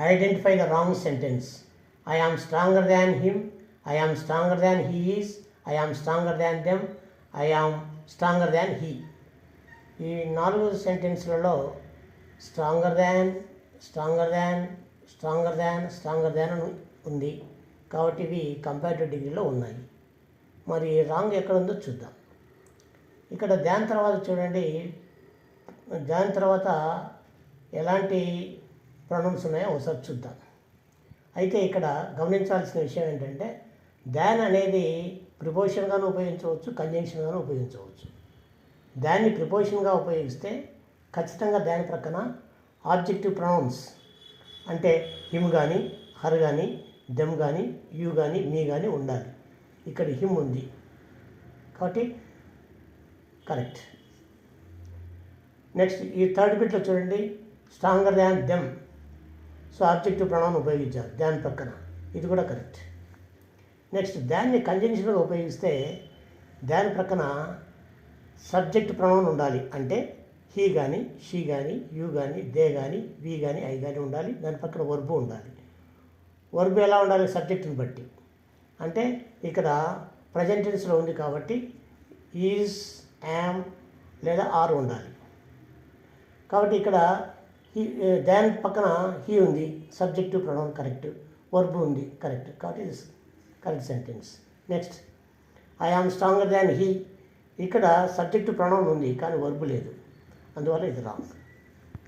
Identify the wrong sentence. I am stronger than him, I am stronger than he is, I am stronger than them, I am stronger than he. ఈ 4 సెంటెన్స్లలో stronger than, stronger than, stronger than, stronger than అని ఉంది కాబట్టి ఇవి comparative డిగ్రీలో ఉన్నాయి. మరి wrong ఎక్కడ ఉందో చూద్దాం. ఇక్కడ దాని తర్వాత చూడండి, దాని తర్వాత ఎలాంటి ప్రొనౌన్స్ ఉన్నాయో ఒకసారి చూద్దాం. అయితే ఇక్కడ గమనించాల్సిన విషయం ఏంటంటే దాన్ అనేది ప్రిపోజిషన్గాను ఉపయోగించవచ్చు, కంజంక్షన్గాను ఉపయోగించవచ్చు. దాన్ని ప్రిపోజిషన్గా ఉపయోగిస్తే ఖచ్చితంగా దాని ప్రక్కన ఆబ్జెక్టివ్ ప్రొనౌన్స్ అంటే హిమ్ కానీ, హర్ కానీ, దెమ్ కానీ, యూ కానీ, మీ కానీ ఉండాలి. ఇక్కడ హిమ్ ఉంది కాబట్టి కరెక్ట్. నెక్స్ట్ ఈ థర్డ్ బిట్లో చూడండి, stronger than them. So objective pronoun ఉపయోగించారు దాని పక్కన, ఇది కూడా కరెక్ట్. నెక్స్ట్ దాన్ని కంజంక్షన్గా ఉపయోగిస్తే దాని ప్రక్కన సబ్జెక్ట్ ప్రొనౌన్ ఉండాలి. అంటే హీ కానీ, షీ కానీ, యూ కానీ, దే కానీ, వీ కానీ, ఐ కానీ ఉండాలి. దాని పక్కన వర్బు ఉండాలి. వర్బు ఎలా ఉండాలి? సబ్జెక్టుని బట్టి. అంటే ఇక్కడ ప్రజెంట్ టెన్స్లో ఉంది కాబట్టి ఈజ్, యామ్ లేదా ఆర్ ఉండాలి. కాబట్టి ఇక్కడ దాని పక్కన హీ ఉంది, సబ్జెక్టివ్ ప్రొనౌన్ కరెక్ట్, వర్బు ఉంది కరెక్ట్, కాబట్టి ఇది correct sentence. Next I am stronger than he. ఇక్కడ సబ్జెక్టివ్ ప్రొనౌన్ ఉంది కానీ వర్బు లేదు, అందువల్ల ఇది రాంగ్.